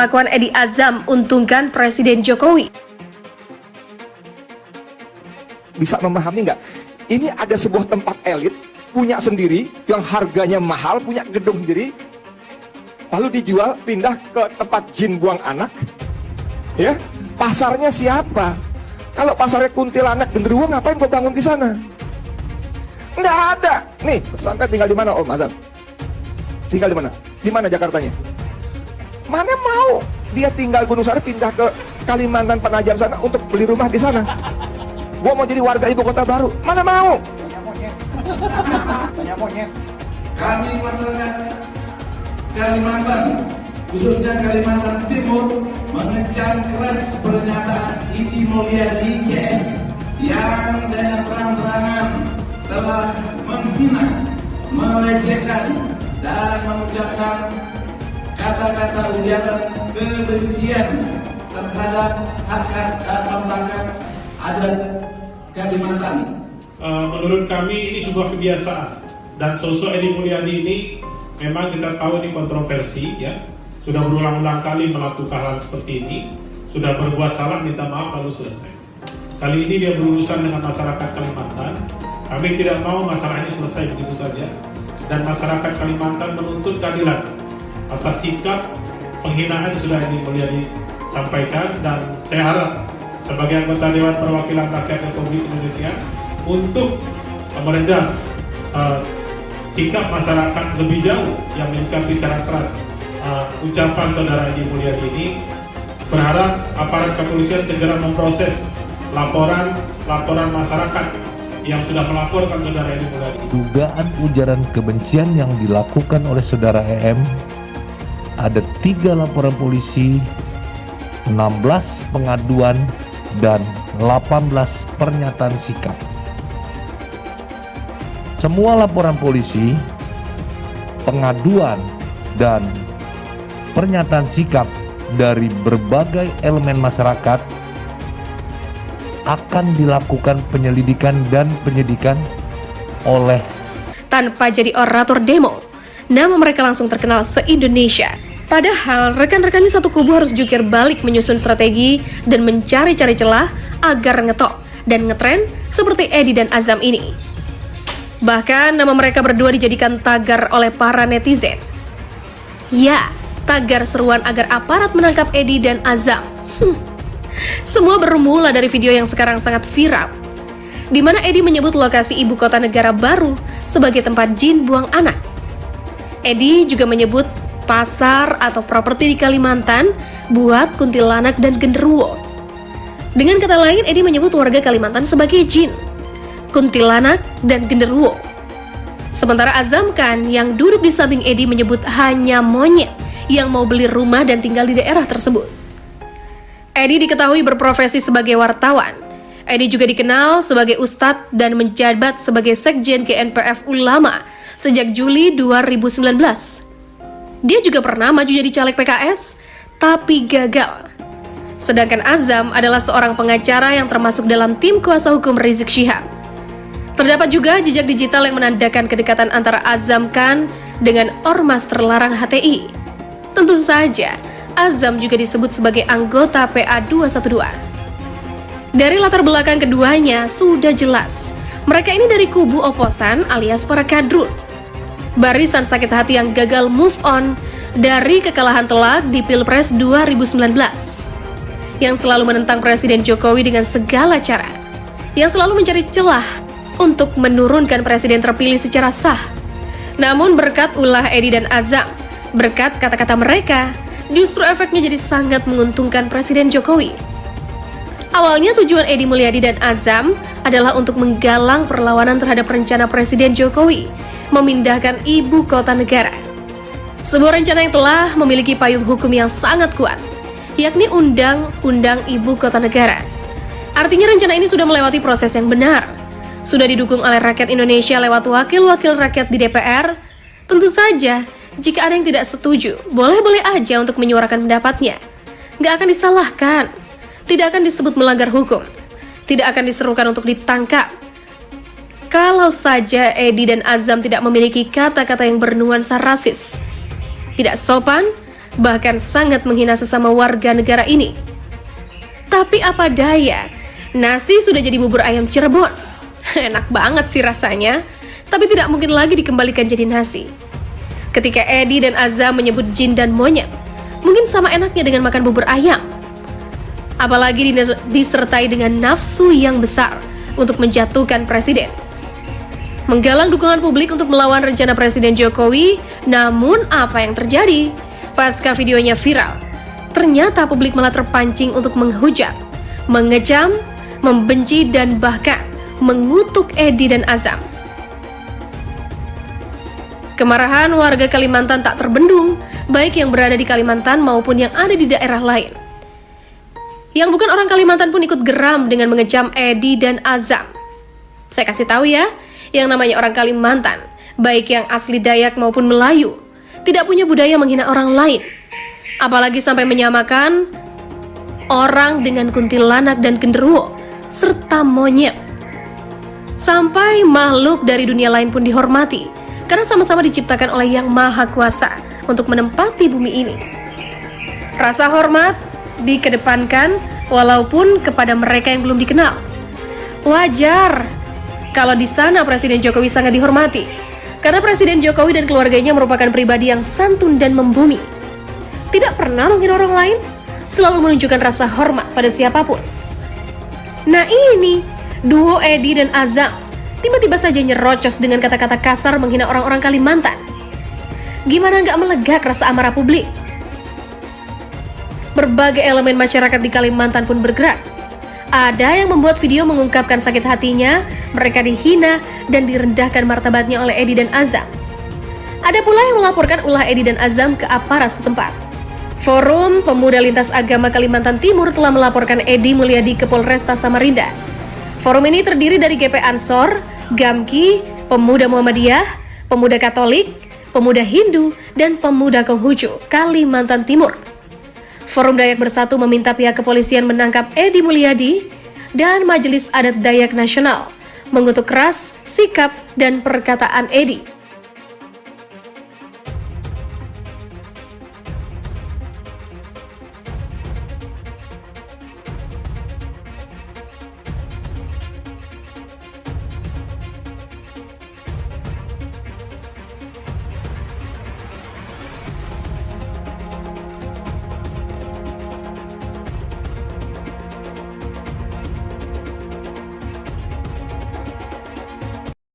pengakuan Edi Azam untungkan Presiden Jokowi. Bisa memahami nggak? Ini ada sebuah tempat elit, punya sendiri, yang harganya mahal, punya gedung sendiri, lalu dijual, pindah ke tempat jin buang anak. Ya, pasarnya siapa? Kalau pasarnya kuntilanak, genderuwo, ngapain kau bangun di sana? Nggak ada. Nih, sampai tinggal di mana Om Azam? Tinggal di mana? Di mana Jakartanya? Mana mau dia tinggal Gunung Sari pindah ke Kalimantan Penajam sana untuk beli rumah di sana? Gua mau jadi warga ibu kota baru. Mana mau? Kami masyarakat Kalimantan, khususnya Kalimantan Timur, mengecam keras pernyataan Edi Mulyadi CS yang dengan terang-terangan telah menghina, melecehkan, dan mengucapkan kata-kata ujaran kebencian terhadap hak-hak dan masyarakat adat Kalimantan. Menurut kami ini sebuah kebiasaan, dan sosok Edi Mulyadi ini memang kita tahu ini kontroversi, ya, sudah berulang-ulang kali melakukan hal seperti ini, sudah berbuat salah minta maaf lalu selesai. Kali ini dia berurusan dengan masyarakat Kalimantan. Kami tidak mau masalah ini selesai begitu saja, dan masyarakat Kalimantan menuntut keadilan atas sikap penghinaan sudah Edi Mulyadi sampaikan, dan saya harap sebagai anggota Dewan Perwakilan Rakyat Republik Indonesia untuk meredam sikap masyarakat lebih jauh yang menyikapi secara keras ucapan saudara Edi Mulyadi ini, berharap aparat kepolisian segera memproses laporan masyarakat yang sudah melaporkan saudara Edi Mulyadi. Dugaan ujaran kebencian yang dilakukan oleh saudara EM, ada 3 laporan polisi, 16 pengaduan, dan 18 pernyataan sikap. Semua laporan polisi, pengaduan, dan pernyataan sikap dari berbagai elemen masyarakat akan dilakukan penyelidikan dan penyidikan oleh Tanpa jadi orator demo, nama mereka langsung terkenal se-Indonesia. Padahal rekan-rekannya satu kubu harus jungkir balik menyusun strategi dan mencari-cari celah agar ngetop dan ngetren seperti Edi dan Azam ini. Bahkan nama mereka berdua dijadikan tagar oleh para netizen. Ya, tagar seruan agar aparat menangkap Edi dan Azam. Semua bermula dari video yang sekarang sangat viral, di mana Edi menyebut lokasi ibu kota negara baru sebagai tempat jin buang anak. Edi juga menyebut pasar atau properti di Kalimantan buat kuntilanak dan genderuwo. Dengan kata lain, Edi menyebut warga Kalimantan sebagai jin, kuntilanak, dan genderuwo. Sementara Azam kan yang duduk di samping Edi menyebut hanya monyet yang mau beli rumah dan tinggal di daerah tersebut. Edi diketahui berprofesi sebagai wartawan. Edi juga dikenal sebagai ustadz dan menjabat sebagai sekjen GNPF Ulama sejak Juli 2019. Dia juga pernah maju jadi caleg PKS, tapi gagal. Sedangkan Azam adalah seorang pengacara yang termasuk dalam tim kuasa hukum Rizik Syihab. Terdapat juga jejak digital yang menandakan kedekatan antara Azam Khan dengan ormas terlarang HTI. Tentu saja, Azam juga disebut sebagai anggota PA 212. Dari latar belakang keduanya sudah jelas, mereka ini dari kubu oposan alias para kadrun. Barisan sakit hati yang gagal move on dari kekalahan telak di Pilpres 2019. Yang selalu menentang Presiden Jokowi dengan segala cara. Yang selalu mencari celah untuk menurunkan Presiden terpilih secara sah. Namun berkat ulah Edi dan Azam, berkat kata-kata mereka, justru efeknya jadi sangat menguntungkan Presiden Jokowi. Awalnya tujuan Edi Mulyadi dan Azam adalah untuk menggalang perlawanan terhadap rencana Presiden Jokowi memindahkan ibu kota negara. Sebuah rencana yang telah memiliki payung hukum yang sangat kuat, yakni Undang-Undang Ibu Kota Negara. Artinya rencana ini sudah melewati proses yang benar, sudah didukung oleh rakyat Indonesia lewat wakil-wakil rakyat di DPR. Tentu saja, jika ada yang tidak setuju, boleh-boleh aja untuk menyuarakan pendapatnya. Nggak akan disalahkan, tidak akan disebut melanggar hukum, tidak akan diserukan untuk ditangkap. Kalau saja Edi dan Azam tidak memiliki kata-kata yang bernuansa rasis, tidak sopan, bahkan sangat menghina sesama warga negara ini. Tapi apa daya, nasi sudah jadi bubur ayam Cirebon. Enak banget sih rasanya, tapi tidak mungkin lagi dikembalikan jadi nasi. Ketika Edi dan Azam menyebut jin dan monyet, mungkin sama enaknya dengan makan bubur ayam. Apalagi disertai dengan nafsu yang besar untuk menjatuhkan presiden. Menggalang dukungan publik untuk melawan rencana Presiden Jokowi, namun apa yang terjadi? Pasca videonya viral, ternyata publik malah terpancing untuk menghujat, mengecam, membenci, dan bahkan mengutuk Edi dan Azam. Kemarahan warga Kalimantan tak terbendung, baik yang berada di Kalimantan maupun yang ada di daerah lain. Yang bukan orang Kalimantan pun ikut geram dengan mengecam Edi dan Azam. Saya kasih tahu ya, yang namanya orang Kalimantan, baik yang asli Dayak maupun Melayu, tidak punya budaya menghina orang lain. Apalagi sampai menyamakan orang dengan kuntilanak dan genderuwo, serta monyet. Sampai makhluk dari dunia lain pun dihormati, karena sama-sama diciptakan oleh Yang Maha Kuasa untuk menempati bumi ini. Rasa hormat dikedepankan walaupun kepada mereka yang belum dikenal. Wajar kalau di sana Presiden Jokowi sangat dihormati, karena Presiden Jokowi dan keluarganya merupakan pribadi yang santun dan membumi. Tidak pernah menghina orang lain, selalu menunjukkan rasa hormat pada siapapun. Nah ini, duo Edi dan Azam tiba-tiba saja nyerocos dengan kata-kata kasar menghina orang-orang Kalimantan. Gimana nggak melegak rasa amarah publik? Berbagai elemen masyarakat di Kalimantan pun bergerak. Ada yang membuat video mengungkapkan sakit hatinya, mereka dihina dan direndahkan martabatnya oleh Edi dan Azam. Ada pula yang melaporkan ulah Edi dan Azam ke aparat setempat. Forum Pemuda Lintas Agama Kalimantan Timur telah melaporkan Edi Mulyadi ke Polresta Samarinda. Forum ini terdiri dari GP Ansor, Gamki, Pemuda Muhammadiyah, Pemuda Katolik, Pemuda Hindu, dan Pemuda Konghucu, Kalimantan Timur. Forum Dayak Bersatu meminta pihak kepolisian menangkap Edi Mulyadi dan Majelis Adat Dayak Nasional mengutuk keras sikap dan perkataan Edi.